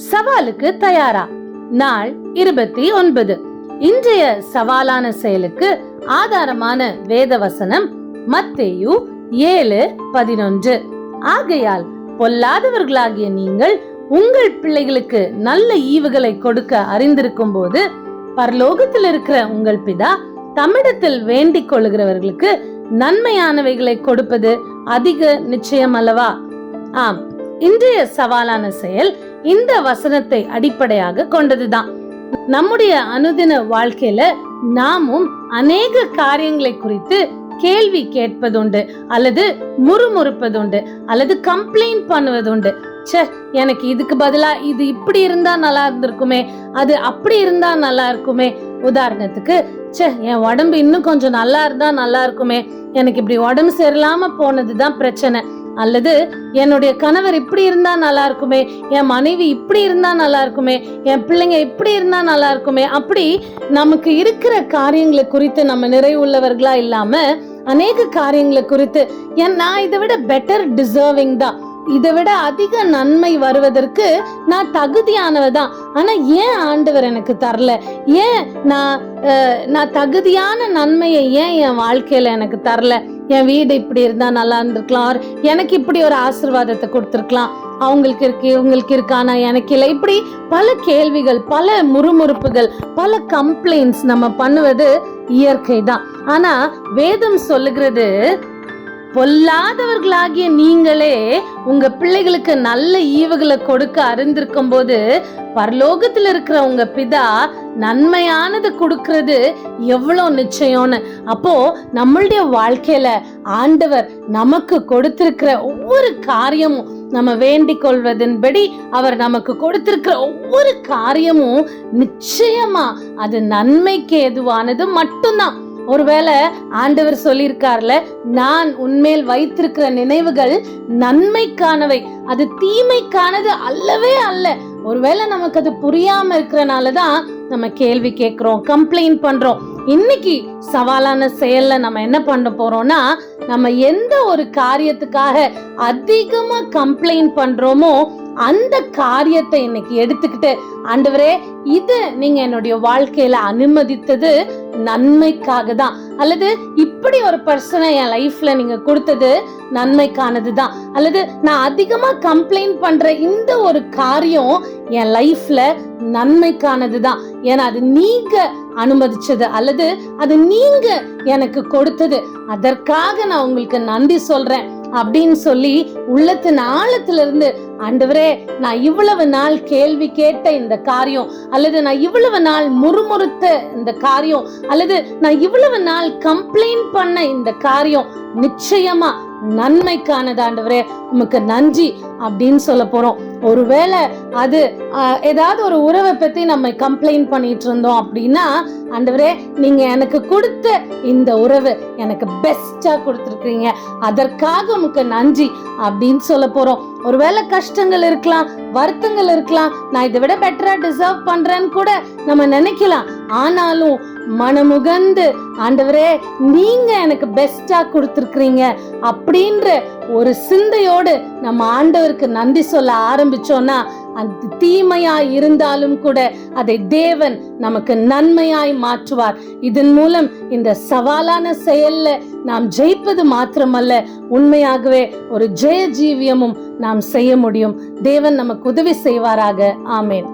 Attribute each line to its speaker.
Speaker 1: சவாலுக்கு தயாரா? நாள் 29. இன்றைய சவாலான செயலுக்கு ஆதாரமான வேத வசனம் மத்தேயு 7:11. ஆகையால் பொல்லாதவர்களாகிய நீங்கள் உங்கள் பிள்ளைகளுக்கு நல்ல ஈவுகளை கொடுக்க அறிந்திருக்கும் போது பரலோகத்தில் இருக்கிற உங்கள் பிதா தம்மிடத்தில் வேண்டிக் கொள்ளுகிறவர்களுக்கு நன்மையானவைகளை கொடுப்பது அதிக நிச்சயம் அல்லவா? ஆம், இன்றைய சவாலான செயல் இந்த வசனத்தை அடிப்படையாக கொண்டதுதான். நம்முடைய அனுதின வாழ்க்கையில நாமும் அநேக காரியங்களை குறித்து கேள்வி கேட்பதுண்டு, அல்லது முறுமுறுப்பதுண்டு, அல்லது கம்ப்ளைண்ட் பண்ணுவதுண்டு. எனக்கு இதுக்கு பதிலா இது இப்படி இருந்தா நல்லா இருந்திருக்குமே, அது அப்படி இருந்தா நல்லா இருக்குமே. உதாரணத்துக்கு, என் உடம்பு இன்னும் கொஞ்சம் நல்லா இருந்தா நல்லா இருக்குமே, எனக்கு இப்படி உடம்பு சரியில்லாம போனதுதான் பிரச்சனை. அல்லது என்னுடைய கணவர் இப்படி இருந்தா நல்லா இருக்குமே, என் மனைவி இப்படி இருந்தா நல்லா இருக்குமே, என் பிள்ளைங்க இப்படி இருந்தா நல்லா இருக்குமே. அப்படி நமக்கு இருக்கிற காரியங்களை குறித்து நம்ம நிறைவுள்ளவர்களா இல்லாம அநேக காரியங்களை குறித்து நான் இதை விட பெட்டர் டிசர்விங் தான், இதை விட அதிக நன்மை வருவதற்கு நான் தகுதியானவதான், ஆனா ஏன் ஆண்டவர் எனக்கு தரல, ஏன் நான் தகுதியான நன்மையை ஏன் என் வாழ்க்கையில எனக்கு தரல, என் வீடு இப்படி இருந்தா நல்லா இருந்திருக்கலாம், எனக்கு இப்படி ஒரு ஆசீர்வாதத்தை கொடுத்துருக்கலாம், அவங்களுக்கு இருக்கு இவங்களுக்கு இருக்கானா எனக்கு இல்லை. இப்படி பல கேள்விகள், பல முறுமுறுப்புகள், பல கம்ப்ளைண்ட்ஸ் நம்ம பண்ணுவது இயற்கை தான். ஆனா வேதம் சொல்லுகிறது, பொல்லாதவர்களாகிய நீங்களே உங்க பிள்ளைகளுக்கு நல்ல ஈவுகளை கொடுக்க அறிந்திருக்கும் போது பரலோகத்தில் இருக்கிற உங்க பிதா நன்மையானது கொடுக்கிறது எவ்வளவு நிச்சயம்னு. அப்போ நம்மளுடைய வாழ்க்கையில ஆண்டவர் நமக்கு கொடுத்திருக்கிற ஒவ்வொரு காரியமும், நம்ம வேண்டிக் கொள்வதன்படி அவர் நமக்கு கொடுத்திருக்கிற ஒவ்வொரு காரியமும் நிச்சயமா அது நன்மைக்கு ஏதுவானது மட்டும்தான். ஒருவேளை ஆண்டவர் சொல்லியிருக்கார்ல, நான் உன்மேல் வைத்திருக்கிற நினைவுகள் நன்மைக்கானவை, அது தீமைக்கானது அல்லவே அல்ல. ஒருவேளை நமக்கு அது புரியாம இருக்கிறனாலதான் நம்ம கேள்வி கேட்கிறோம், கம்ப்ளைண்ட் பண்றோம். இன்னைக்கு சவாலான செயல்ல நம்ம என்ன பண்ண போறோம்னா, நம்ம எந்த ஒரு காரியத்துக்காக அதிகமா கம்ப்ளைண்ட் பண்றோமோ அந்த காரியத்தை இன்னைக்கு எடுத்துக்கிட்டு, ஆண்டவரே இது நீங்க என்னுடைய வாழ்க்கையில அனுமதித்தது நன்மைக்காக தான், அல்லது இப்படி ஒரு பர்சனை என் லைஃப்ல நீங்க கொடுத்தது நன்மைக்கானது தான், அல்லது நான் அதிகமா கம்ப்ளைண்ட் பண்ற இந்த ஒரு காரியம் என் லைஃப்ல நன்மைக்கானது தான், ஏன்னா அது நீங்க அனுமதிச்சது, அல்லது அது நீங்க எனக்கு கொடுத்தது, அதற்காக நான் உங்களுக்கு நன்றி சொல்றேன் அப்படின்னு சொல்லி உள்ளத்தின் ஆழத்திலிருந்து, ஆண்டவரே நான் இவ்வளவு நாள் கேள்வி கேட்ட இந்த காரியம், அல்லது நான் இவ்வளவு நாள் முறுமுறுத்த இந்த காரியம், அல்லது நான் இவ்வளவு நாள் கம்ப்ளைண்ட் பண்ண இந்த காரியம் நிச்சயமா நன்மைக்கானது ஆண்டவரே, உமக்கு நன்றி அப்படின்னு சொல்ல போறோம். ஒருவேளை அது ஏதாவது ஒரு உறவை பத்தி நம்ம கம்ப்ளைண்ட் பண்ணிட்டு இருந்தோம் அப்படின்னா, ஆண்டவரே நீங்க எனக்கு கொடுத்த இந்த உறவு எனக்கு பெஸ்டா கொடுத்துருக்கீங்க, அதற்காக உமக்கு நன்றி அப்படின்னு சொல்ல போறோம். ஒருவேளை கஷ்டங்கள் இருக்கலாம், வருத்தங்கள் இருக்கலாம், நான் இதை விட பெட்டரா டிசர்வ் பண்றேன்னு கூட நம்ம நினைக்கலாம். ஆனாலும் மனமுகந்து, ஆண்டவரே நீங்க எனக்கு பெஸ்டா கொடுத்துருக்கீங்க அப்படின்ற ஒரு சிந்தையோடு நம்ம ஆண்டவருக்கு நன்றி சொல்ல ஆரம்பிச்சோம்னா, அந்த தீமையாய் இருந்தாலும் கூட அதை தேவன் நமக்கு நன்மையாய் மாற்றுவார். இதன் மூலம் இந்த சவாலான செயல்ல நாம் ஜெயிப்பது மாத்திரமல்ல, உண்மையாகவே ஒரு ஜெய ஜீவியமும் நாம் செய்ய முடியும். தேவன் நமக்கு உதவி செய்வாராக. ஆமேன்.